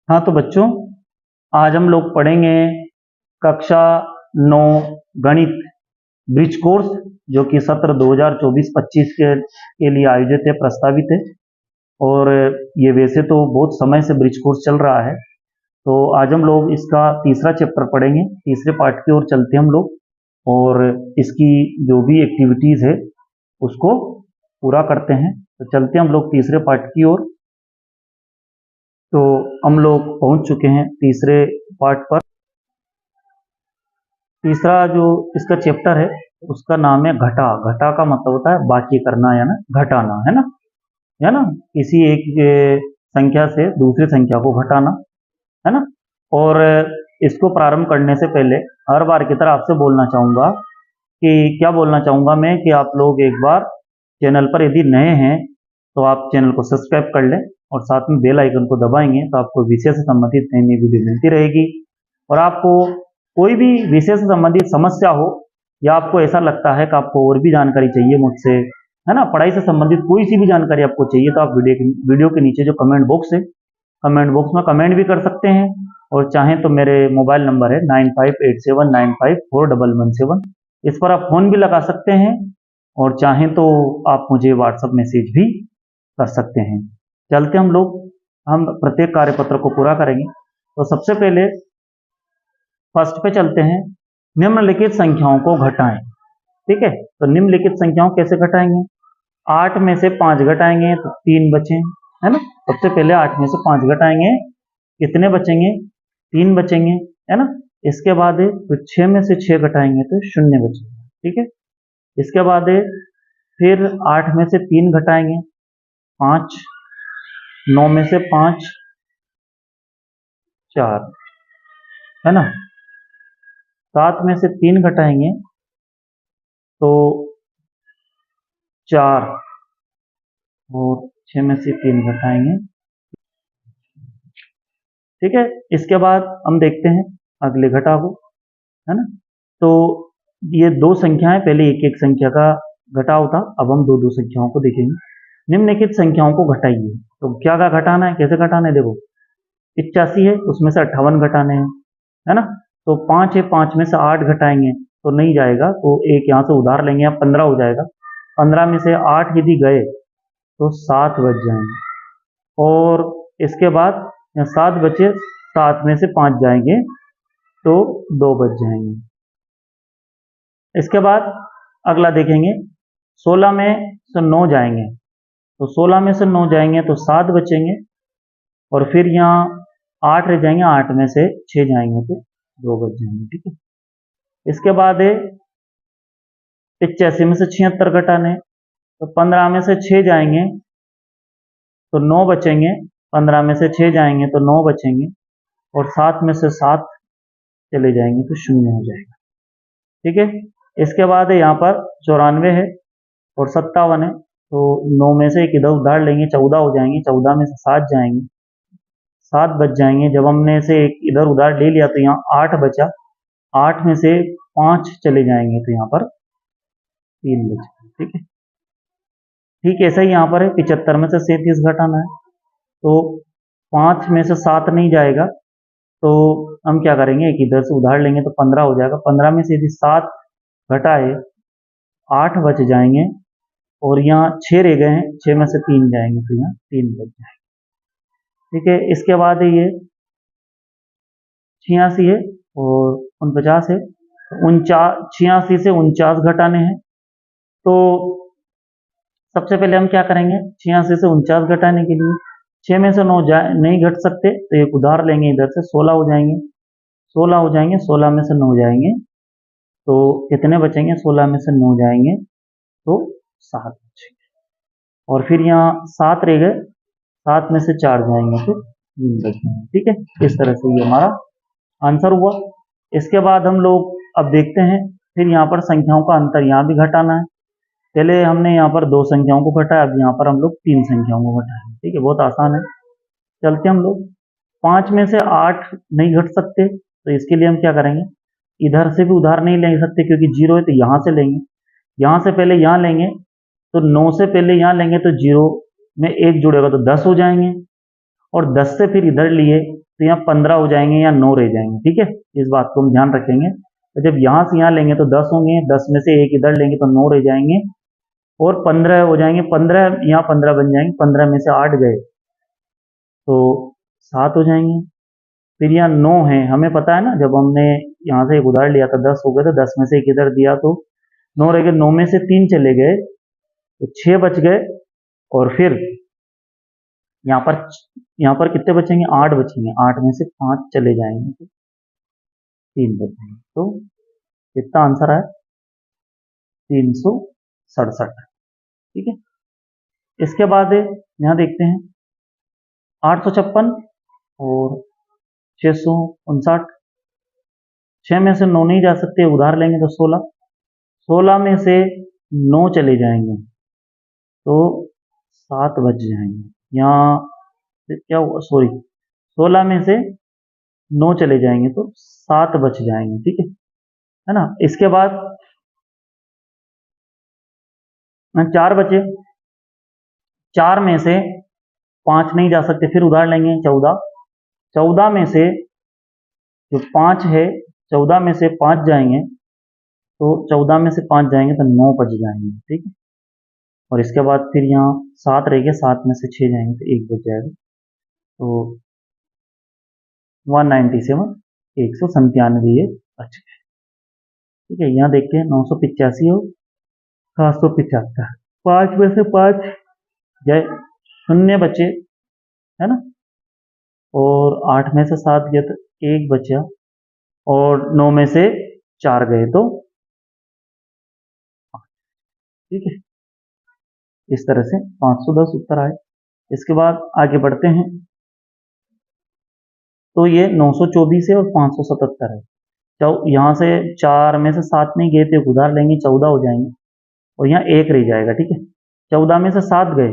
हाँ तो बच्चों, आज हम लोग पढ़ेंगे कक्षा 9 गणित ब्रिज कोर्स, जो कि सत्र 2024-25 के लिए आयोजित है, प्रस्तावित है। और ये वैसे तो बहुत समय से ब्रिज कोर्स चल रहा है। तो आज हम लोग इसका तीसरा चैप्टर पढ़ेंगे, तीसरे पार्ट की ओर चलते हैं हम लोग, और इसकी जो भी एक्टिविटीज़ है उसको पूरा करते हैं। तो चलते हैं हम लोग तीसरे पार्ट की ओर। तो हम लोग पहुंच चुके हैं तीसरे पार्ट पर। तीसरा जो इसका चैप्टर है उसका नाम है घटा। घटा का मतलब होता है बाकी करना या ना घटाना, है ना, किसी एक संख्या से दूसरी संख्या को घटाना, है ना। और इसको प्रारंभ करने से पहले हर बार की तरह आपसे बोलना चाहूँगा कि क्या बोलना चाहूँगा मैं कि आप लोग एक बार चैनल पर यदि नए हैं तो आप चैनल को सब्सक्राइब कर लें और साथ में बेल आइकन को दबाएंगे तो आपको विषय से संबंधित नई नई वीडियो मिलती रहेगी। और आपको कोई भी विषय से संबंधित समस्या हो या आपको ऐसा लगता है कि आपको और भी जानकारी चाहिए मुझसे, है ना, पढ़ाई से संबंधित कोई सी भी जानकारी आपको चाहिए, तो आप वीडियो के नीचे जो कमेंट बॉक्स है, कमेंट बॉक्स में कमेंट भी कर सकते हैं। और चाहें तो मेरे मोबाइल नंबर है 9587954117, इस पर आप फ़ोन भी लगा सकते हैं। और चाहें तो आप मुझे व्हाट्सएप मैसेज भी कर सकते हैं। चलते हम प्रत्येक कार्यपत्र को पूरा करेंगे। तो सबसे पहले फर्स्ट पे चलते हैं, निम्नलिखित संख्याओं को घटाएं। ठीक है, तो निम्नलिखित संख्याओं कैसे घटाएंगे? 8 में से 5 घटाएंगे तो 3 बचे, है ना। सबसे पहले 8 में से 5 घटाएंगे, कितने बचेंगे? 3 बचेंगे, है ना। इसके बाद फिर 6 में से 6 घटाएंगे तो 0 बचेंगे। ठीक है, इसके बाद फिर 8 में से 3 घटाएंगे 5, 9 में से 5 4, है ना। 7 में से 3 घटाएंगे तो 4, और 6 में से 3 घटाएंगे। ठीक है, इसके बाद हम देखते हैं अगले घटा को, है ना। तो ये दो संख्याएं, पहले एक एक संख्या का घटाव था, अब हम दो दो संख्याओं को देखेंगे। निम्नलिखित संख्याओं को घटाइए। तो क्या क्या घटाना है, कैसे घटाना है? देखो, 85 है, उसमें से 58 घटाने हैं, है ना। तो 5 है, 5 में से 8 घटाएंगे तो नहीं जाएगा, तो एक यहाँ से उधार लेंगे, अब 15 हो जाएगा। 15 में से 8 यदि गए तो 7 बच जाएंगे। और इसके बाद 7 बचे, 7 में से 5 जाएंगे तो 2 बच जाएंगे। इसके बाद अगला देखेंगे, 16 में से 9 जाएंगे, तो 16 में से 9 जाएंगे तो 7 बचेंगे। और फिर यहाँ 8 रह जाएंगे, 8 में से 6 जाएंगे तो 2 बच जाएंगे। ठीक है, इसके बाद 85 में से 76 घटाने, तो 15 में से 6 जाएंगे तो 9 बचेंगे, 15 में से 6 जाएंगे तो 9 बचेंगे। और 7 में से 7 चले जाएंगे तो 0 हो जाएगा। ठीक है, इसके बाद यहाँ पर 94 है और 57 है, तो 9 में से एक इधर उधार लेंगे, 14 हो जाएंगे। 14 में से 7 जाएंगे, 7 बच जाएंगे। जब हमने से एक इधर उधार ले लिया तो यहाँ 8 बचा, 8 में से 5 चले जाएंगे तो यहाँ पर 3 बचे। ठीक है, ठीक ऐसा ही यहाँ पर है, 75 में से 37 घटाना है, तो 5 में से 7 नहीं जाएगा, तो हम क्या करेंगे, एक इधर से उधार लेंगे तो 15 हो जाएगा। 15 में से यदि 7 घटाए, 8 बच जाएंगे। और यहाँ 6 रह गए हैं, 6 में से 3 जाएंगे तो यहाँ 3 बच जाएंगे। ठीक है, इसके बाद ये 86 है और 49 है, 86 से 49 घटाने हैं। तो सबसे पहले हम क्या करेंगे, 86 से 49 घटाने के लिए 6 में से 9 नहीं घट सकते, तो एक उधार लेंगे, इधर से 16 हो जाएंगे, 16 हो जाएंगे। 16 में से 9 जाएंगे तो कितने बचेंगे? 16 में से 9 जाएंगे तो 7 बचेंगे। और फिर यहाँ 7 रह गए, 7 में से 4 जाएंगे तो 3 बचेंगे। ठीक है, इस तरह से ये हमारा आंसर हुआ। इसके बाद हम लोग अब देखते हैं, फिर यहाँ पर संख्याओं का अंतर यहाँ भी घटाना है। पहले हमने यहाँ पर 2 संख्याओं को घटाया, अब यहाँ पर हम लोग 3 संख्याओं को घटाएंगे। ठीक है, बहुत आसान है। चलते हम लोग, 5 में से 8 नहीं घट सकते, तो इसके लिए हम क्या करेंगे, इधर से भी उधार नहीं ले सकते क्योंकि 0 है, तो यहाँ से लेंगे, यहाँ से पहले यहाँ लेंगे, तो 9 से पहले यहाँ लेंगे तो 0 में 1 जुड़ेगा तो 10 हो जाएंगे। और 10 से फिर इधर लिए तो यहाँ 15 हो जाएंगे या 9 रह जाएंगे। ठीक है, इस बात को हम ध्यान रखेंगे। तो जब यहाँ से यहाँ लेंगे तो 10 होंगे, 10 में से एक इधर लेंगे तो 9 रह जाएंगे, और 15 हो जाएंगे, 15 यहाँ 15 बन जाएंगे, 15 में से 8 गए तो 7 हो जाएंगे। फिर यहाँ 9 है, हमें पता है ना, जब हमने यहाँ से एक उधार लिया था 10 हो गए, तो 10 में से एक इधर दिया तो 9 रह गए, 9 में से 3 चले गए तो 6 बच गए, और फिर यहाँ पर कितने बचेंगे, 8 बचेंगे, 8 में से 5 चले जाएंगे तो 3 बचेंगे। तो कितना आंसर आया, 367। ठीक है, इसके बाद यहाँ देखते हैं 856 और 659। 6 में से 9 नहीं जा सकते, उधार लेंगे तो 16, 16 में से 9 चले जाएंगे तो 7 बच जाएंगे। यहाँ क्या हुआ, सॉरी, 16 में से 9 चले जाएंगे तो 7 बच जाएंगे। ठीक है ना। इसके बाद 4 बचे, 4 में से 5 नहीं जा सकते, फिर उधार लेंगे 14, 14 में से जो 5 है, 14 में से 5 जाएंगे तो 14 में से 5 जाएंगे तो 9 बच जाएंगे। ठीक है, और इसके बाद फिर यहाँ 7 रह गया, 7 में से 6 जाएंगे तो 1 बच जाएगा, तो 197, 197 ये बच गए। ठीक है, यहाँ देखते हैं 985 और 775, 5 में से 5 जाए, 0 बचे, है ना, और 8 में से 7 गए तो 1 बचा, और 9 में से 4 गए तो 5। ठीक है, इस तरह से 510 उत्तर आए। इसके बाद आगे बढ़ते हैं, तो ये 924 है और 577 है। यहाँ से 4 में से 7 नहीं गए थे, उधार लेंगे 14 हो जाएंगे, और यहाँ 1 रह जाएगा। ठीक है, 14 में से 7 गए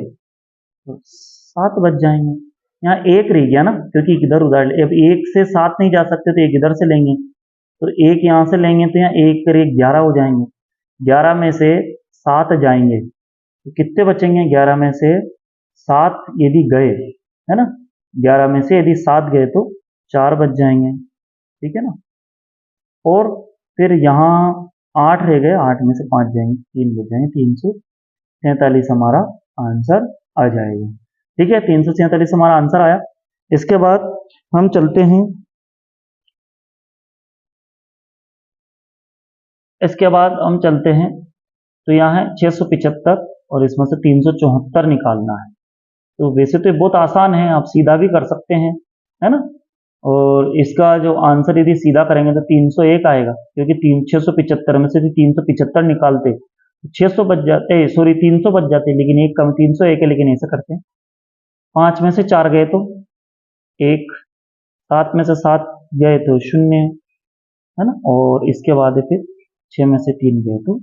तो 7 बच जाएंगे, यहाँ 1 रह गया ना, क्योंकि इधर उधार ले, अब 1 से 7 नहीं जा सकते तो 1 इधर से लेंगे, तो 1 यहाँ से लेंगे तो यहाँ 1 कर 1 11 हो जाएंगे, 11 में से 7 जाएंगे तो कितने बचेंगे, 11 में से 7 यदि गए, है ना, 11 में से यदि 7 गए तो 4 बच जाएंगे। ठीक है ना, और फिर यहाँ 8 रह गए, 8 में से 5 जाएंगे, 3 बच जाएंगे, 347 हमारा आंसर आ जाएगा। ठीक है, 347 हमारा आंसर आया। इसके बाद हम चलते हैं, तो यहाँ है 675 और इसमें से 374 निकालना है। तो वैसे तो बहुत आसान है, आप सीधा भी कर सकते हैं, है ना, और इसका जो आंसर यदि सीधा करेंगे तो 301 आएगा, क्योंकि 675 में से 375 निकालते 600 बच जाते, सॉरी 300 बच जाते, लेकिन एक कम, 301 है, लेकिन ऐसा करते हैं 5 में से 4 गए तो 1, 7 में से 7 गए तो 0, है ना, और इसके बाद फिर 6 में से 3 गए तो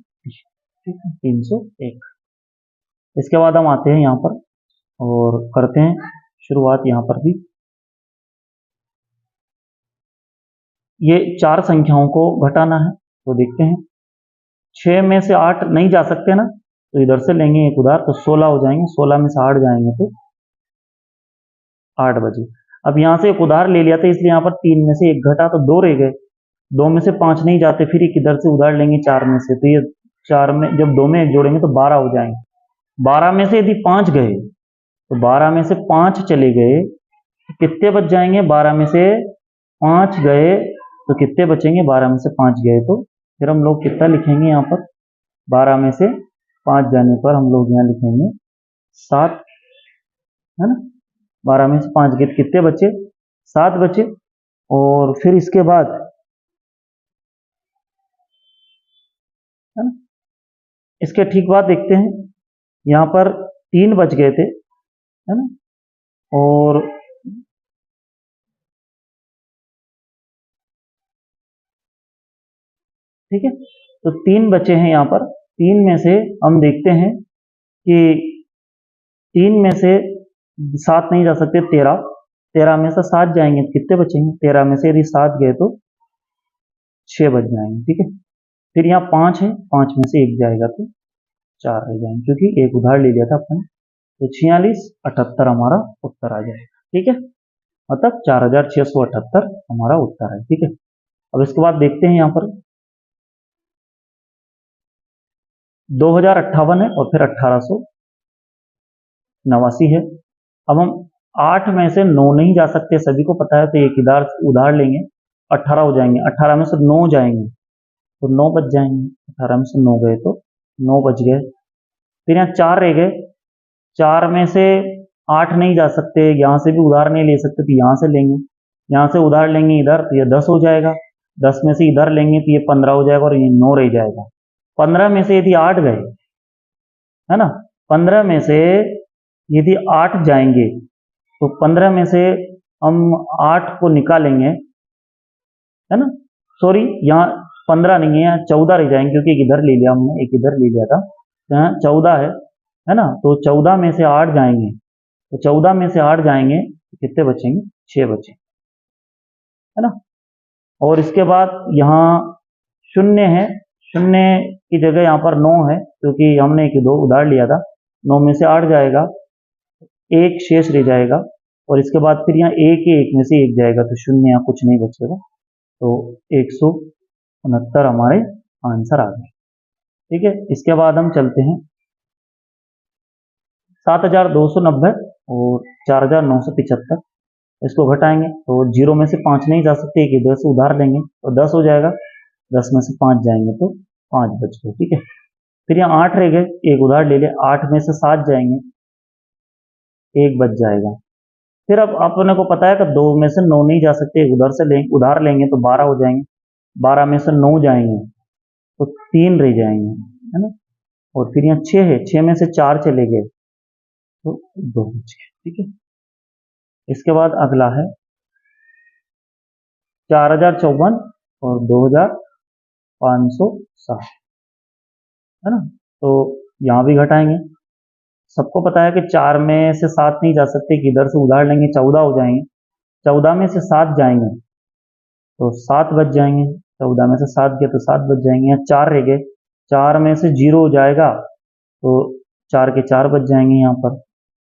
301। इसके बाद हम आते हैं यहाँ पर और करते हैं शुरुआत। यहाँ पर भी ये 4 संख्याओं को घटाना है, तो देखते हैं 6 में से 8 नहीं जा सकते ना, तो इधर से लेंगे एक उधार तो 16 हो जाएंगे, 16 में से 8 जाएंगे तो 8 बजे। अब यहाँ से एक उधार ले लिया था, इसलिए यहाँ पर 3 में से 1 घटा तो 2 रह गए, 2 में से 5 नहीं जाते, फिर एक इधर से उधार लेंगे 4 में से, तो ये 4 में जब 2 में 1 जोड़ेंगे तो 12 हो जाएंगे। 12 में से यदि 5 गए तो 12 में से 5 चले गए तो कितने बच जाएंगे, 12 में से 5 गए तो कितने बचेंगे, 12 में से 5 गए तो फिर हम लोग कितना लिखेंगे, यहाँ पर 12 में से 5 जाने पर हम लोग यहाँ लिखेंगे 7, है ना, 12 में से 5 गए तो कितने बचे, 7 बचे। और फिर इसके बाद, है ना, इसके ठीक बाद देखते हैं, यहाँ पर 3 बच गए थे, है ना, और ठीक है, तो 3 बचे हैं यहाँ पर। 3 में से हम देखते हैं कि 3 में से 7 नहीं जा सकते, 13, 13 में से 7 जाएंगे तो कितने बचेंगे, 13 में से यदि 7 गए तो 6 बच जाएंगे। ठीक है, फिर यहाँ 5 है, 5 में से 1 जाएगा तो 4 रह जाएंगे, क्योंकि एक उधार ले लिया था अपन, तो 46, 78 हमारा उत्तर आ जाएगा। ठीक है, मतलब 4678 हमारा उत्तर है। ठीक है, अब इसके बाद देखते हैं यहाँ पर 2058 है और फिर 1889 है। अब हम 8 में से 9 नहीं जा सकते, सभी को पता है, तो एक इधर उधार लेंगे, 18 हो जाएंगे, 18 में से 9 जाएंगे तो 9 बच जाएंगे, 18 में से 9 गए तो 9 बच गए। फिर यहाँ 4 रह गए, 4 में से 8 नहीं जा सकते, यहाँ से भी उधार नहीं ले सकते, तो यहाँ से लेंगे, यहाँ से उधार लेंगे इधर तो ये 10 हो जाएगा, 10 में से इधर लेंगे तो ये 15 हो जाएगा और ये 9 रह जाएगा। 15 में से यदि 8 गए, है ना, 15 में से यदि 8 जाएंगे तो 15 में से हम 8 को निकालेंगे, है ना, सॉरी यहाँ 15 नहीं है, यहाँ 14 रह जाएंगे क्योंकि एक इधर ले लिया हमने, एक इधर ले लिया था, यहाँ 14 है ना, तो 14 में से 8 जाएंगे, तो 14 में से 8 जाएंगे तो कितने बचेंगे, 6 बचे, है ना। और इसके बाद यहाँ शून्य है, शून्य की जगह यहाँ पर 9 है क्योंकि हमने एक दो उधार लिया था, 9 में से 8 जाएगा, एक शेष रह जाएगा, और इसके बाद फिर यहाँ एक में से एक जाएगा तो शून्य, यहाँ कुछ नहीं बचेगा, तो 169 हमारे आंसर आ गए। ठीक है, इसके बाद हम चलते हैं 7290 और 4975, इसको घटाएंगे तो 0 में से 5 नहीं जा सकते, एक इधर से उधार लेंगे तो 10 हो जाएगा, 10 में से 5 जाएंगे तो 5 बच गए। ठीक है, फिर यहाँ 8 रह गए, एक उधार ले ले, 8 में से 7 जाएंगे, एक बच जाएगा। फिर अब अपने को पता है कि 2 में से 9 नहीं जा सकते, एक उधर से लेंगे, उधार लेंगे तो 12 हो जाएंगे, 12 में से 9 जाएंगे तो 3 रह जाएंगे, है ना, और फिर यहाँ 6 है, 6 में से 4 चले गए तो 2 बच गए। ठीक है, इसके बाद अगला है 4054 और 2560, है ना, तो यहाँ भी घटाएंगे। सबको पता है कि 4 में से 7 नहीं जा सकते, कि इधर से उधार लेंगे 14 हो जाएंगे, 14 में से 7 जाएंगे तो 7 बच जाएंगे, 14 में से 7 गए तो 7 बच जाएंगे। यहाँ 4 रह गए, 4 में से 0 हो जाएगा तो 4 के 4 बच जाएंगे यहाँ पर।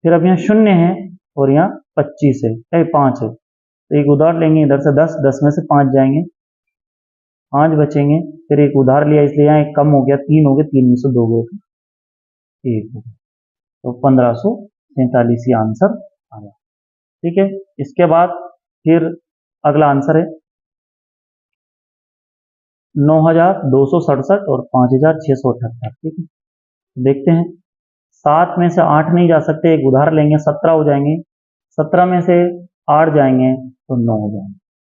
फिर अब यहाँ 0 है और यहाँ 25 है, 5 है, तो एक उधार लेंगे इधर से 10, 10 में से 5 जाएंगे, 5 बचेंगे, फिर एक उधार लिया इसलिए यहाँ एक कम हो गया, 3 हो गए, 3 में से 2 गए तो 1 हो गया, तो 1547 ही आंसर आया। ठीक है, इसके बाद फिर अगला आंसर है 9267 और 5678। ठीक है, देखते हैं, 7 में से 8 नहीं जा सकते, एक उधार लेंगे, 17 हो जाएंगे, 17 में से 8 जाएंगे तो 9 हो जाएंगे।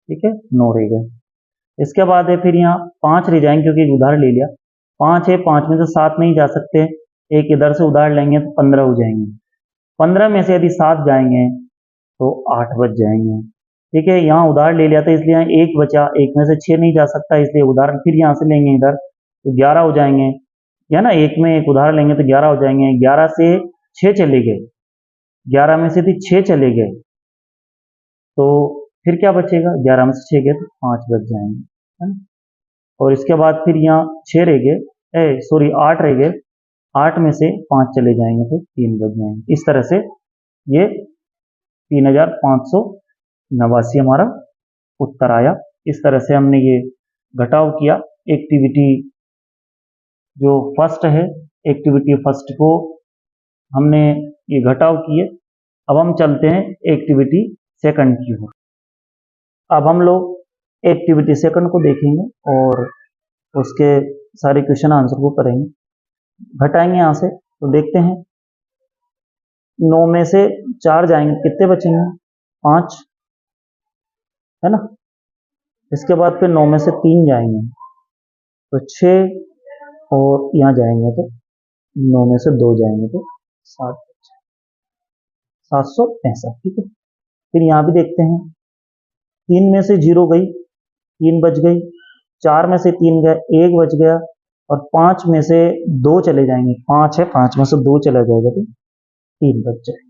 ठीक है, 9 रह गए। इसके बाद है फिर यहाँ 5 रह जाएंगे क्योंकि एक उधार ले लिया, 5 है, 5 में से 7 नहीं जा सकते, एक इधर से उधार लेंगे तो 15 हो जाएंगे, 15 में से यदि 7 जाएंगे तो 8 बच जाएंगे। ठीक है, यहाँ उधार ले लिया था इसलिए यहाँ 1 बचा, 1 में से 6 नहीं जा सकता इसलिए उधार फिर यहाँ से लेंगे इधर तो 11 हो जाएंगे, या ना, 1 में एक उधार लेंगे तो 11 हो जाएंगे, 11 से 6 चले गए, 11 में से यदि 6 चले गए तो फिर क्या बचेगा, 11 में से 6 गए तो 5 बच जाएंगे, है ना। और इसके बाद फिर यहाँ 6 रह गए, सॉरी 8 रह गए, 8 में से 5 चले जाएंगे तो 3 बच जाएंगे। इस तरह से ये 3589 हमारा उत्तर आया। इस तरह से हमने ये घटाव किया। एक्टिविटी जो फर्स्ट है, एक्टिविटी फर्स्ट को हमने ये घटाव किए। अब हम चलते हैं एक्टिविटी सेकंड की ओर। अब हम लोग एक्टिविटी सेकंड को देखेंगे और उसके सारे क्वेश्चन आंसर को करेंगे, घटाएंगे यहाँ से। तो देखते हैं, 9 में से 4 जाएंगे, कितने बचेंगे, 5, है ना। इसके बाद फिर 9 में से 3 जाएंगे तो 6, और यहाँ जाएंगे तो 9 में से 2 जाएंगे तो 7, 765। ठीक है, फिर यहाँ भी देखते हैं, 3 में से 0 गई, 3 बच गई, 4 में से 3 गए, 1 बच गया, और 5 में से 2 चले जाएंगे, 5 है, 5 में से 2 चला जाएगा तो 3 बच जाएगा।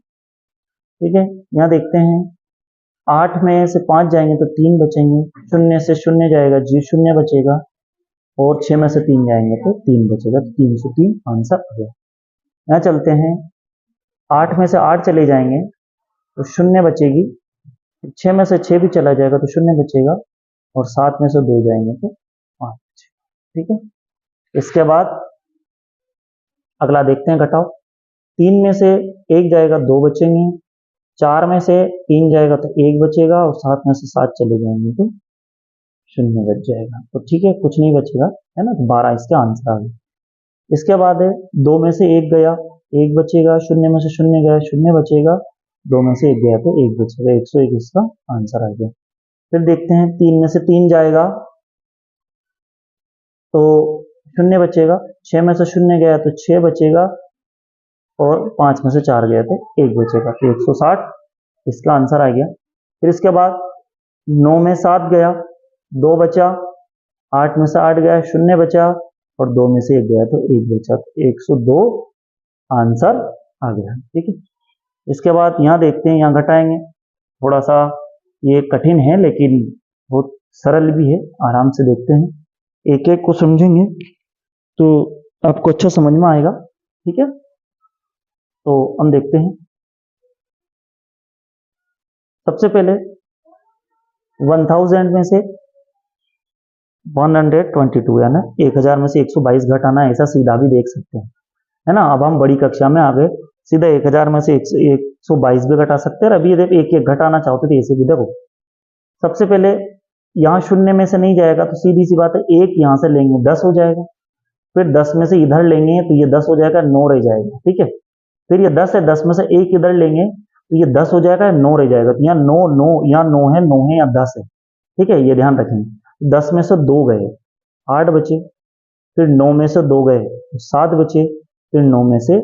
ठीक है, यहाँ देखते हैं, 8 में से 5 जाएंगे तो 3 बचेंगे, 0 से 0 जाएगा, 0 बचेगा, और 6 में से 3 जाएंगे तो 3 बचेगा, तो 303 आंसर आ गया। यहाँ चलते हैं, 8 में से 8 चले जाएंगे तो 0 बचेगी, 6 में से 6 भी चला जाएगा तो शून्य बचेगा, और 7 में से 2 जाएंगे तो 5 बचेगा। ठीक है, इसके बाद अगला देखते हैं घटाओ। 3 में से 1 जाएगा 2 बचेंगे, 4 में से 3 जाएगा तो 1 बचेगा, और 7 में से 7 चले जाएंगे तो शून्य बच जाएगा। तो ठीक है, कुछ नहीं बचेगा, है ना, तो 12 इसका आंसर आ गया। इसके बाद है 2 में से 1 गया, 1 बचेगा, शून्य में से शून्य गया, शून्य बचेगा, 2 में से 1 गया तो 1 बचेगा, 101 इसका आंसर आ गया। फिर देखते हैं 3 में से 3 जाएगा तो शून्य बचेगा, 6 में से शून्य गया तो 6 बचेगा, और 5 में से 4 गया तो 1 बचेगा, तो 160 इसका आंसर आ गया। फिर इसके बाद 9 में 7 गया, 2 बचा, 8 में से 8 गया, शून्य बचा, और 2 में से 1 गया तो 1 बचा, तो 102 आंसर आ गया। ठीक है, इसके बाद यहाँ देखते हैं, यहाँ घटाएंगे। थोड़ा सा ये कठिन है लेकिन बहुत सरल भी है, आराम से देखते हैं, एक एक को समझेंगे तो आपको अच्छा समझ में आएगा। ठीक है, तो हम देखते हैं। सबसे पहले 1000 में से 122, यानी 1000 में से 122 घटाना है, ऐसा सीधा भी देख सकते हैं, है ना। अब हम बड़ी कक्षा में आ गए, सीधा 1000 में से 122 भी घटा सकते हैं। अभी देखो एक एक घटाना चाहते थे, ऐसे भी देखो। सबसे पहले यहाँ शून्य में से नहीं जाएगा तो सीधी सी बात है, एक यहाँ से लेंगे 10 हो जाएगा, फिर 10 में से इधर लेंगे तो ये 10 हो जाएगा, 9 रह जाएगा। ठीक है, फिर ये 10 है, 10 में से एक इधर लेंगे तो ये 10 हो जाएगा, 9 रह जाएगा, तो यहाँ 9 9, यहाँ 9 है, 9 है, या 10 है। ठीक है, ये ध्यान रखेंगे। 10 में से 2 गए, 8 बचे, फिर 9 में से 2 गए, 7 बचे, फिर 9 में से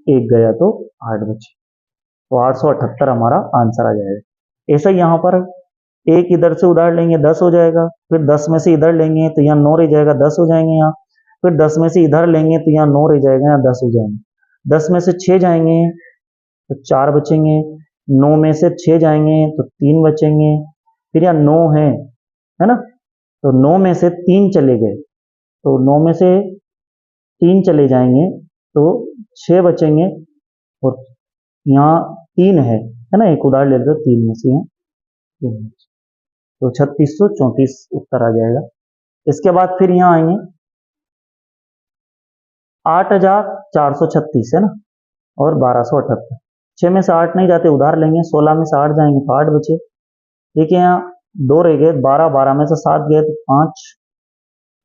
1 गया तो 8 बचे, तो 878 हमारा आंसर आ जाएगा। ऐसा ही यहाँ पर एक इधर से उधार लेंगे 10 हो जाएगा, फिर 10 में से इधर लेंगे तो यहाँ 9 रह जाएगा, 10 हो जाएंगे यहाँ, फिर 10 में से इधर लेंगे तो यहाँ 9 रह जाएगा, यहाँ 10 हो जाएंगे। 10 में से 6 जाएंगे तो 4 बचेंगे, 9 में से 6 जाएंगे तो 3 बचेंगे, फिर यहाँ 9 है ना, तो 9 में से 3 चले गए, तो 9 में से 3 चले जाएंगे तो 6 बचेंगे, और यहाँ 3 है ना, एक उधार ले लेते 3 में से, यहाँ 3, तो 3634 उत्तर आ जाएगा। इसके बाद फिर यहाँ आएंगे 8436 है ना, और 1278, 6 में से 8 नहीं जाते, उधार लेंगे, 16 में से 8 जाएंगे तो 8 बचे। ठीक है, यहाँ 2 रह गए, 12, 12 में से 7 गए तो 5,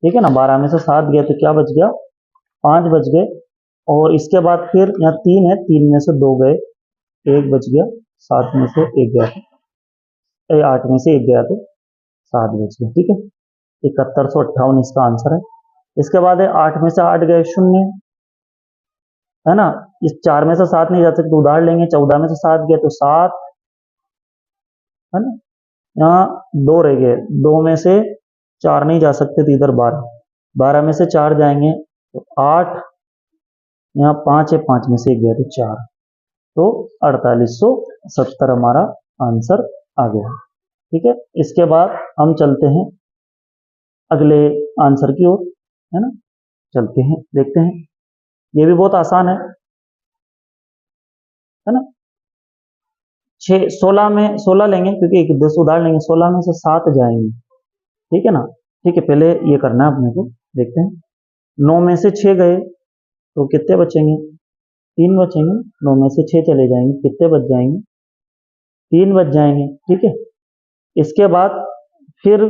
ठीक है ना, 12 में से 7 गए तो क्या बच गया, 5 बच गए। और इसके बाद फिर यहाँ 3 है, 3 में से 2 गए, 1 बच गया, 7 में से 1 गया, 8 में से 1 गया तो 7 बच गया। ठीक है, 7158 इसका आंसर है। इसके बाद है 8 में से 8 गए, शून्य, है ना, इस 4 में से 7 नहीं जा सकते, उधार लेंगे, 14 में से 7 गए तो 7, है ना, यहाँ 2 रह गए, 2 में से 4 नहीं जा सकते तो इधर 12, 12 में से 4 जाएंगे तो 8, यहाँ 5 है, 5 में से 1 गया तो 4, तो 4870 हमारा आंसर आ गया। ठीक है, इसके बाद हम चलते हैं अगले आंसर की ओर, है ना, चलते हैं, देखते हैं। ये भी बहुत आसान है ना। 16 में 16 लेंगे, क्योंकि एक 10 उधार लेंगे, 16 में से 7 जाएंगे, ठीक है ना। ठीक है, पहले ये करना है अपने को, देखते हैं। 9 में से 6 गए तो कितने बचेंगे, 3 बचेंगे, 9 में से 6 चले जाएंगे, कितने बच जाएंगे, 3 बच जाएंगे। ठीक है, इसके बाद फिर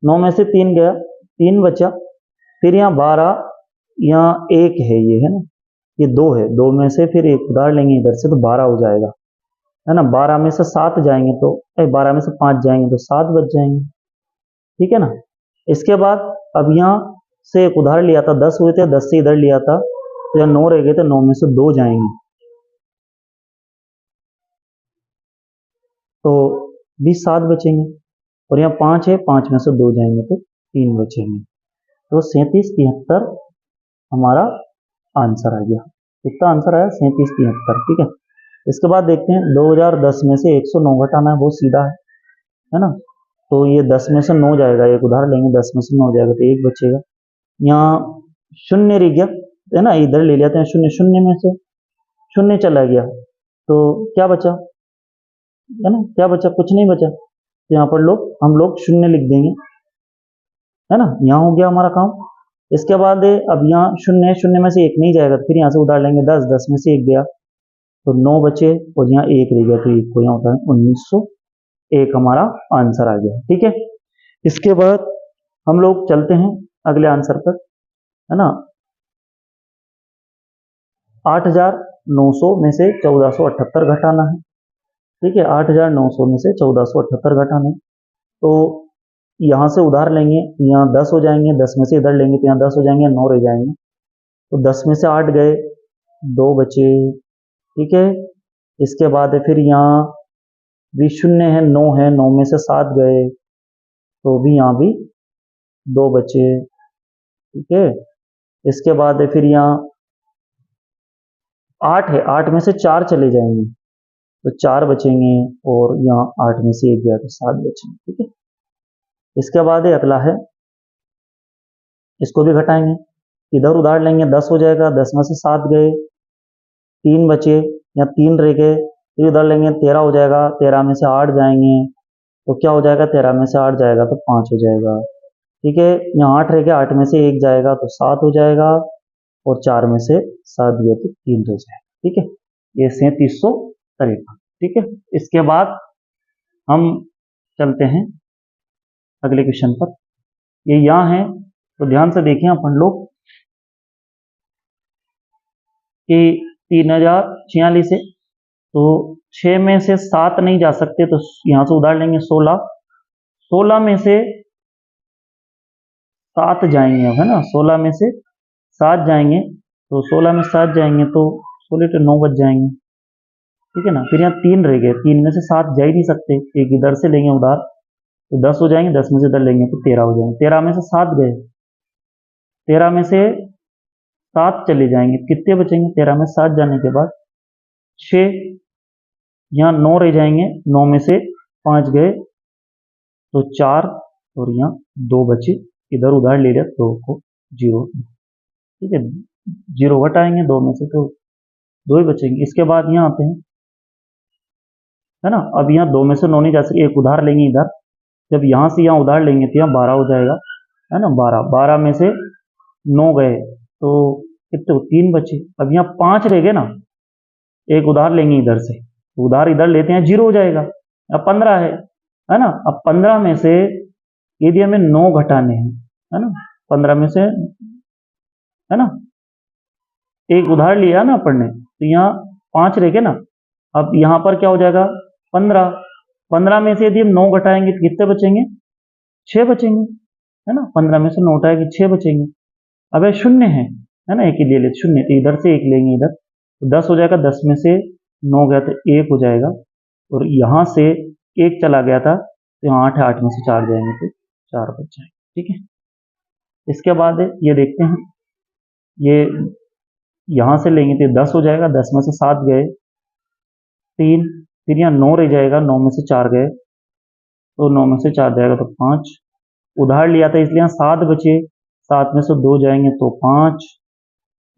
9 में से 3 गया, 3 बचा, फिर यहाँ 12, यहाँ 1 है ना, ये 2 है, 2 में से फिर 1 उधार लेंगे इधर से तो 12 हो जाएगा, है ना। 12 में से 7 जाएंगे तो 12 में से 5 जाएंगे तो 7 बच जाएंगे। ठीक है ना, इसके बाद अब यहाँ से एक उधार लिया था, 10 हुए थे, 10 से इधर लिया था तो यहाँ 9 रह गए, तो 9 में से 2 जाएंगे तो 20, 7 बचेंगे, और यहाँ 5 है, 5 में से 2 जाएंगे तो 3 बचेंगे, तो 3773 हमारा आंसर आ गया। कितना आंसर आया, 3773। ठीक है, इसके बाद देखते हैं 2010 में से 109 घटाना है, बहुत सीधा है ना। तो ये 10 में से 9 जाएगा, एक उधार लेंगे, 10 में से 9 जाएगा तो 1 बचेगा, यहाँ शून्य रह गया, है ना, इधर ले लेते हैं शून्य, शून्य में से शून्य चला गया तो क्या बचा, है ना, क्या बचा, कुछ नहीं बचा, तो यहाँ पर हम लोग शून्य लिख देंगे, है ना, यहाँ हो गया हमारा काम। इसके बाद अब यहाँ शून्य, शून्य में से एक नहीं जाएगा, तो फिर यहाँ से उधार लेंगे 10, 10 में से एक गया तो 9 बचे, और यहाँ एक रह गया, तो एक को यहाँ होता है 1901 हमारा आंसर आ गया। ठीक है, इसके बाद हम लोग चलते हैं अगले आंसर पर, है ना। 8,900 में से 1478 घटाना है। ठीक है, 8,900 में से 1478 घटाना है, तो यहाँ से उधार लेंगे, यहाँ 10 हो जाएंगे, 10 में से इधर लेंगे तो यहाँ 10 हो जाएंगे, 9 रह जाएंगे, तो 10 में से 8 गए, 2 बचे। ठीक है, इसके बाद फिर यहाँ भी शून्य है, 9 है, 9 में से 7 गए, तो भी यहाँ भी 2 बचे। ठीक है, इसके बाद फिर यहाँ 8 है, 8 में से 4 चले जाएंगे तो 4 बचेंगे, और यहाँ 8 में से 1 गया तो 7 बचेंगे। ठीक है, इसके बाद अगला है, इसको भी घटाएंगे, इधर उधार लेंगे, 10 हो जाएगा, 10 में से 7 गए, 3 बचे, या 3 रह गए, फिर उधार लेंगे, 13 हो जाएगा, 13 में से 8 जाएंगे, तो क्या हो जाएगा, 13 में से 8 जाएगा तो 5 हो जाएगा। ठीक है, यहाँ 8 रह गया, 8 में से 1 जाएगा तो 7 हो जाएगा, और 4 में से 7 गए तो 3 रह जाएगा। ठीक है, ये 3753। ठीक है, इसके बाद हम चलते हैं अगले क्वेश्चन पर, ये यहाँ है, तो ध्यान से देखें अपन लोग कि 3046 है, तो 6 में से 7 नहीं जा सकते, तो यहाँ से उधार लेंगे 16, 16 में से 7 जाएंगे, है ना, 16 में से 7 जाएंगे, तो 16 में 7 जाएंगे तो 16 तो 9 बच जाएंगे। ठीक है ना, फिर यहाँ 3 रह गए, 3 में से 7 जा ही नहीं सकते, एक इधर से लेंगे उधार तो 10 हो जाएंगे, 10 में से इधर लेंगे तो 13 हो जाएंगे, 13 में से 7 गए, 13 में से 7 चले जाएंगे, कितने बचेंगे, 13 में 7 जाने के बाद 6, यहाँ 9 रह जाएंगे, 9 में से 5 गए तो 4, और यहाँ 2 बचे, इधर उधार ले लिया, 2 को 0। ठीक है, 0 घटाएंगे 2 में से तो 2 ही बचेंगे। इसके बाद यहाँ आते हैं, है ना, अब यहाँ 2 में से 9 नहीं जा सकते, एक उधार लेंगे इधर, जब यहाँ से यहाँ उधार लेंगे तो यहाँ 12 हो जाएगा, है ना, 12, 12 में से 9 गए तो कितने, 3 बचे, अब यहाँ 5 रह गए ना, एक उधार लेंगे इधर से, उधार इधर लेते हैं, 0 हो जाएगा, अब 15 है ना, अब 15 में से यदि हमें 9 घटाने हैं, है ना, 15 में से, है ना, एक उधार लिया ना अपन ने, तो यहाँ 5 रह गए ना, अब यहाँ पर क्या हो जाएगा, 15, 15 में से यदि हम 9 घटाएंगे तो कितने बचेंगे, 6 बचेंगे, है ना, 15 में से 9 घटाएंगे 6 बचेंगे। अब ये शून्य है ना, एक ही ले लेते शून्य, तो इधर से एक लेंगे इधर, तो 10 हो जाएगा, 10 में से 9 गया तो 1 हो जाएगा, और यहाँ से 1 चला गया था तो यहाँ 8 है, 8 में से 4 जाएंगे तो 4 बच जाएंगे। ठीक है, इसके बाद ये देखते हैं, ये यहाँ से लेंगे तो 10 हो जाएगा, 10 में से 7 गए 3, फिर यहाँ 9 रह जाएगा, 9 में से 4 गए तो 9 में से 4 जाएगा तो 5, उधार लिया था इसलिए यहाँ 7 बचे, 7 में से 2 जाएंगे तो 5,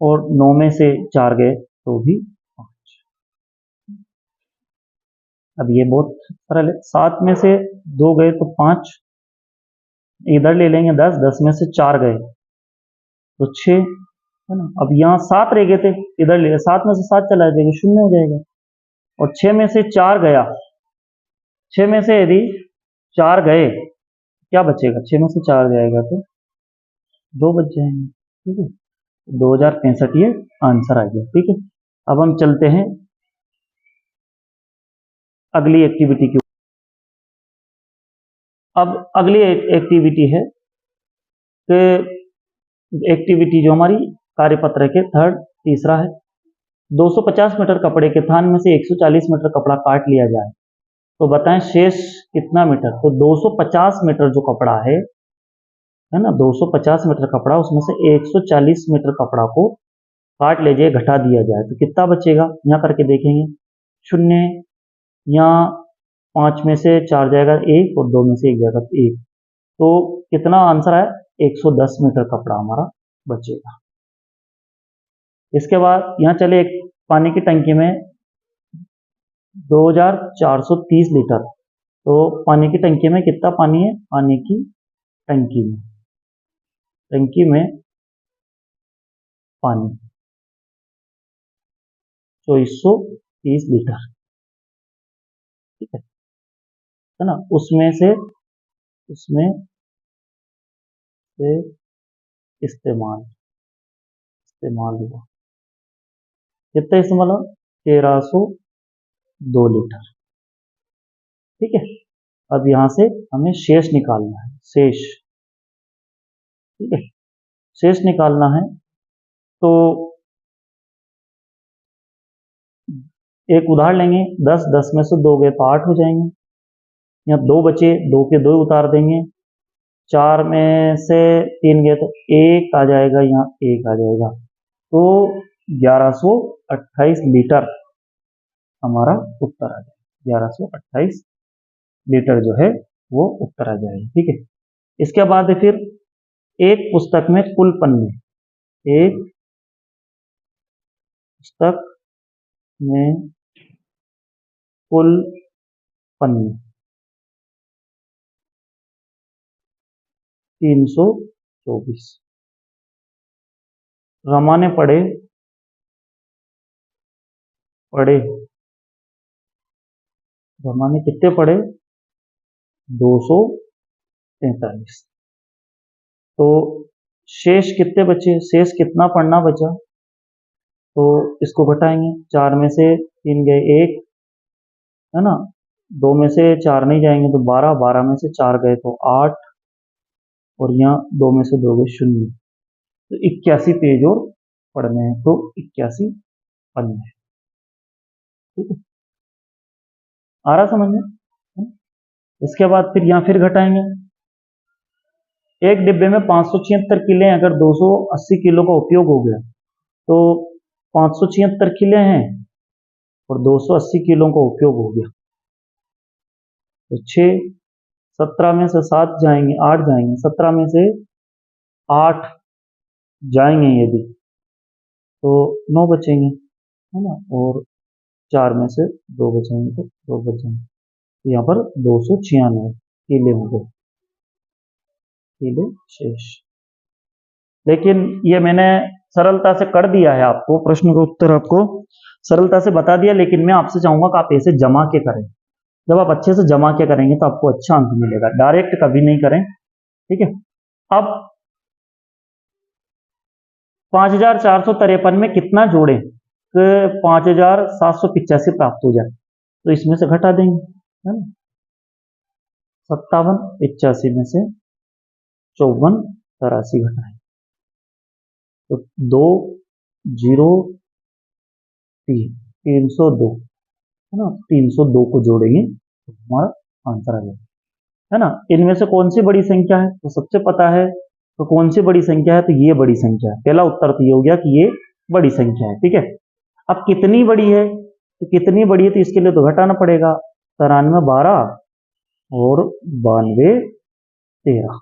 और 9 में से 4 गए तो भी 5। अब ये बहुत सरल है, 7 में से 2 गए तो 5, इधर ले लेंगे 10, 10 में से 4 गए तो 6, है ना, अब यहाँ 7 रह गए थे, इधर ले 7 में से 7 चला जाएगा, 0 हो जाएगा, और 6 में से 4 गया, 6 में से यदि 4 गए क्या बचेगा, 6 में से 4 जाएगा तो 2 बच जाएंगे। ठीक है, 2065 ये आंसर आ गया। ठीक है, अब हम चलते हैं अगली एक्टिविटी की। अब अगली एक्टिविटी है कि एक्टिविटी जो हमारी कार्यपत्र के तीसरा है, 250 मीटर कपड़े के थान में से 140 मीटर कपड़ा काट लिया जाए तो बताएं शेष कितना मीटर। तो 250 मीटर जो कपड़ा है ना, 250 मीटर कपड़ा, उसमें से 140 मीटर कपड़ा को काट ले जाए, घटा दिया जाए तो कितना बचेगा, यहाँ करके देखेंगे, 0, यहाँ 5 में से 4 जाएगा 1, और 2 में से 1 जाएगा तो 1, तो कितना आंसर है, 110 मीटर कपड़ा हमारा बचेगा। इसके बाद यहाँ चले, एक पानी की टंकी में 2430 लीटर। तो पानी की टंकी में कितना पानी है? पानी की टंकी में पानी 2430 लीटर, ठीक है ना। उसमें से इस्तेमाल हुआ कितना? इस्तेमाल हुआ 1302 लीटर, ठीक है। अब यहां से हमें शेष निकालना है, शेष, ठीक है। शेष निकालना है तो एक उधार लेंगे, 10 में से 2 गए तो 8 हो जाएंगे। यहाँ 2 बचे, 2 के 2 उतार देंगे, 4 में से 3 गए तो 1 आ जाएगा, यहाँ 1 आ जाएगा। तो 1128 लीटर हमारा उत्तर आ जाएगा। 1128 लीटर जो है वो उत्तर आ जाएगा, ठीक है। इसके बाद फिर एक पुस्तक में कुल पन्ने, एक पुस्तक में कुल पन्ने 324। रमा ने पढ़े रमा ने कितने पढ़े? 243। तो शेष कितने बचे? शेष कितना पढ़ना बचा? तो इसको घटाएंगे, 4 में से 3 गए 1, है ना। 2 में से 4 नहीं जाएंगे तो 12, 12 में से 4 गए तो 8, और यहाँ 2 में से 2 गए 0। तो 81 पेज और पढ़ने हैं, तो 81 पन्ने, ठीक है। आ रहा समझ में? इसके बाद फिर यहाँ फिर घटाएंगे, एक डिब्बे में 576 किले, अगर 280 किलो का उपयोग हो गया तो 576 किले हैं और 280 किलो का उपयोग हो गया, तो 6, 17 में से 7 जाएंगे, 8 जाएंगे, 17 में से 8 जाएंगे यदि तो 9 बचेंगे, है ना, और 4 में से 2 बचेंगे तो 2 बचेंगे। तो यहाँ पर 296 किले हो गए, किले शेष। लेकिन ये मैंने सरलता से कर दिया है, आपको प्रश्न का उत्तर आपको सरलता से बता दिया, लेकिन मैं आपसे चाहूंगा कि आप ऐसे जमा के करें। जब आप अच्छे से जमा के करेंगे तो आपको अच्छा अंक मिलेगा, डायरेक्ट कभी नहीं करें, ठीक है। अब 5453 में कितना जोड़े कि 5785 प्राप्त हो जाए? तो इसमें से घटा देंगे, है ना। 57 81 में से 54 83 घटाएं तो 302, है ना। 302 को जोड़ेंगे तो हमारा आंसर आ जाएगा, है ना। इनमें से कौन सी बड़ी संख्या है? तो सबसे पता है तो कौन सी बड़ी संख्या है? तो ये बड़ी संख्या है। पहला उत्तर तो ये हो गया कि ये बड़ी संख्या है, ठीक है। अब कितनी बड़ी है? तो कितनी बड़ी है तो इसके लिए तो घटाना पड़ेगा, 93 12 और 92 13।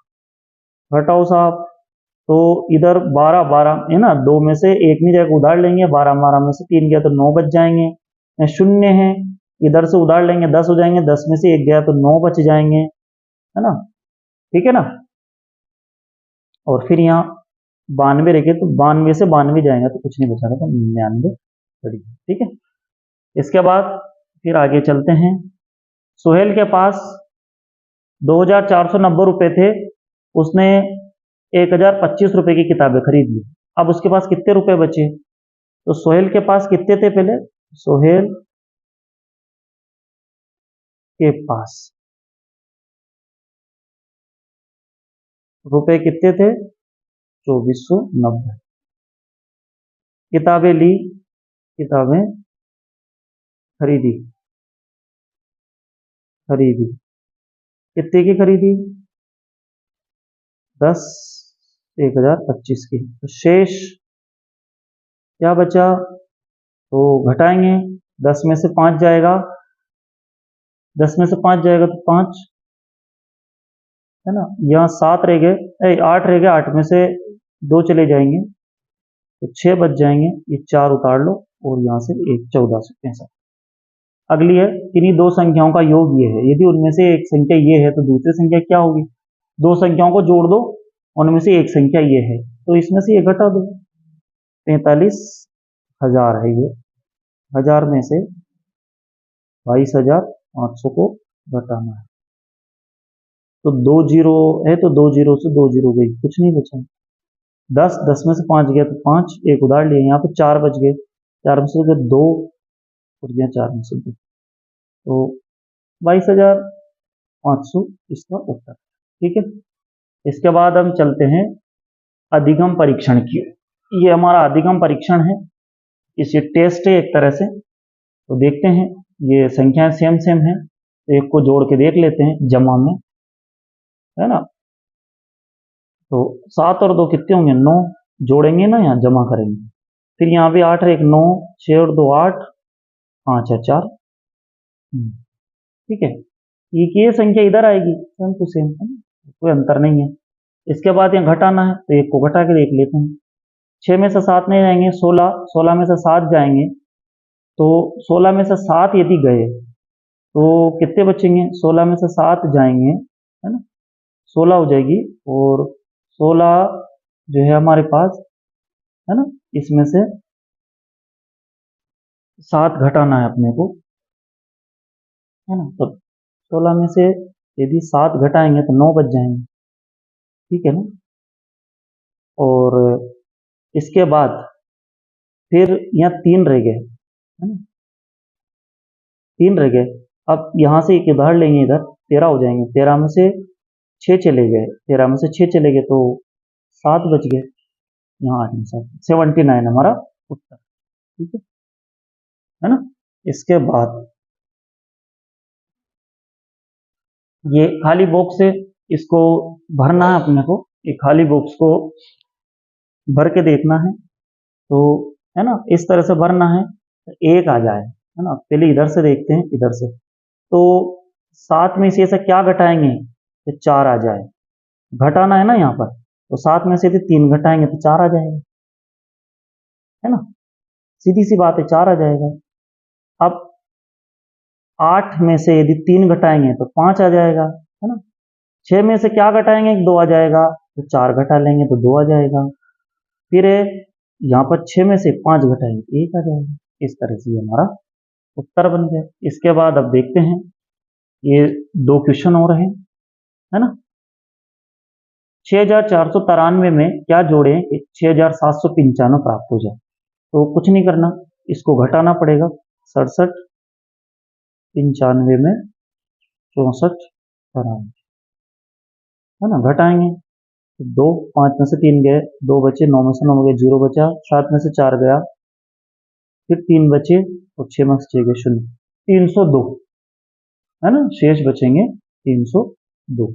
घटाओ साहब, तो इधर 12 12 है ना, 2 में से 1 नहीं जाएगा, उधार लेंगे, 12 12 में से 3 गया तो 9 बच जाएंगे, 0 है, इधर से उधार लेंगे 10 हो जाएंगे, 10 में से 1 गया तो 9 बच जाएंगे, है ना, ठीक है ना। और फिर यहाँ 92 रखे तो 92 से 92 जाएंगे तो कुछ नहीं बचा, तो 99 पड़ी, ठीक है। इसके बाद फिर आगे चलते हैं। सोहेल के पास 2490 रुपए थे, उसने 1025 रुपए की किताबें खरीद ली। अब उसके पास कितने रुपए बचे? तो सोहेल के पास कितने थे? पहले सोहेल के पास रुपए कितने थे? 2490। किताबें ली, किताबें खरीदी, कितने की खरीदी? 10 1025 की। तो शेष क्या बचा? तो घटाएंगे, 10 में से 5 जाएगा, 10 में से 5 जाएगा तो 5, है ना। यहाँ 7 रह गए, 8 रह गए, 8 में से 2 चले जाएंगे तो 6 बच जाएंगे, ये 4 उतार लो और यहाँ से 1 1465, अगली है किन्हीं दो संख्याओं का योग ये है, यदि उनमें से एक संख्या ये है तो दूसरी संख्या क्या होगी, दो संख्याओं को जोड़ दो, उनमें से एक संख्या ये है तो इसमें से ये घटा दो। 45,000 है ये, 1000 में से 22,500 को घटाना है। तो 2 जीरो है तो 2 जीरो से 2 जीरो गई, कुछ नहीं बचा। 10 में से 5 गया तो 5, एक उधार लिए, यहाँ पे 4 बच गए, 4 में से 2 उठ गया, 4 में से 2, तो 22,500 इसका उत्तर। ठीक है, इसके बाद हम चलते हैं अधिगम परीक्षण की। ये हमारा अधिगम परीक्षण है, इसे टेस्ट है एक तरह से। तो देखते हैं, ये संख्याएं सेम सेम है, तो एक को जोड़ के देख लेते हैं जमा में, है ना। तो 7 और 2 कितने होंगे, 9, जोड़ेंगे ना, यहाँ जमा करेंगे, फिर यहाँ भी 8 है, 1 9, 6 और 2 8, 5 है 4। ठीक है, ये संख्या इधर आएगी, सेम टू सेम, है ना, कोई अंतर नहीं है। इसके बाद यहाँ घटाना है, तो एक को घटा के देख लेते हैं। 6 में से 7 नहीं जाएंगे, 16, 16 में से 7 जाएंगे, तो 16 में से 7 यदि गए तो कितने बचेंगे, 16 में से 7 जाएंगे, है ना, 16 हो जाएगी, और 16 जो है हमारे पास, है ना, इसमें से 7 घटाना है अपने को, है ना। तो 16 में से यदि 7 घटाएंगे तो 9 बच जाएंगे, ठीक है ना। और इसके बाद फिर यहाँ 3 रह गए, है ना, 3 रह गए। अब यहाँ से एक उधार लेंगे, इधर 13 हो जाएंगे, 13 में से 6 चले गए, 13 में से 6 चले गए तो 7 बच गए, यहाँ 8 में 7, 79 हमारा उत्तर। ठीक है ना। इसके बाद ये खाली बॉक्स है, इसको भरना है अपने को, ये खाली बॉक्स को भर के देखना है, तो है ना, इस तरह से भरना है, एक आ जाए, है ना। पहले इधर से देखते हैं, इधर से, तो 7 में से ऐसा क्या घटाएंगे कि 4 आ जाए, घटाना है ना यहाँ पर, तो 7 में से यदि 3 घटाएंगे तो 4 आ जाएगा, है ना, सीधी सी बात है, 4 आ जाएगा। अब 8 में से यदि 3 घटाएंगे तो 5 आ जाएगा, है ना। 6 में से क्या घटाएंगे, 2 आ जाएगा, तो 4 घटा लेंगे तो 2 आ जाएगा। फिर यहाँ पर 6 में से 5 घटाएंगे 1 आ जाएगा। इस तरह से ये हमारा उत्तर बन गया। इसके बाद अब देखते हैं, ये 2 क्वेश्चन हो रहे हैं, है ना। 6493 में क्या जोड़े 6795 प्राप्त हो जाए, तो कुछ नहीं करना, इसको घटाना पड़ेगा। 67 95 में 64 93, है ना, घटाएंगे तो 2, 5 में से 3 गए, 2 बचे, 9 में से 9 गए, 0 बचा, 7 में से 4 गया, फिर 3 बचे, और 6 में से 6 गए, 0, 302, है ना, शेष बचेंगे 302।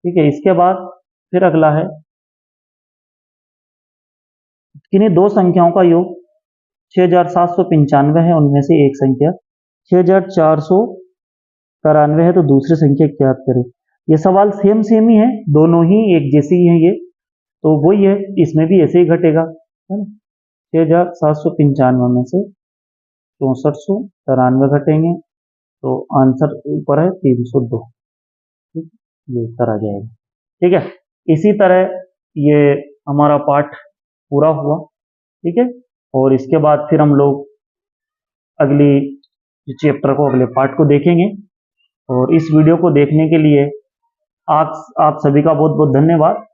ठीक है, इसके बाद फिर अगला है, किन्हीं दो संख्याओं का योग 6795 है, उनमें से एक संख्या 6493 है, तो दूसरी संख्या ज्ञात करें। ये सवाल सेम सेम ही है, दोनों ही एक जैसे ही है ये, तो वही है, इसमें भी ऐसे ही घटेगा, है ना। 6795 में से 6493 घटेंगे, तो आंसर ऊपर है 302। ठीक, ये उत्तर आ जाएगा। ठीक है, इसी तरह ये हमारा पाठ पूरा हुआ। ठीक है, और इसके बाद फिर हम लोग अगली चैप्टर को, अगले पार्ट को देखेंगे। और इस वीडियो को देखने के लिए आप सभी का बहुत बहुत धन्यवाद।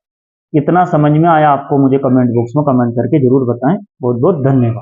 कितना समझ में आया आपको मुझे कमेंट बॉक्स में कमेंट करके जरूर बताएं। बहुत बहुत धन्यवाद।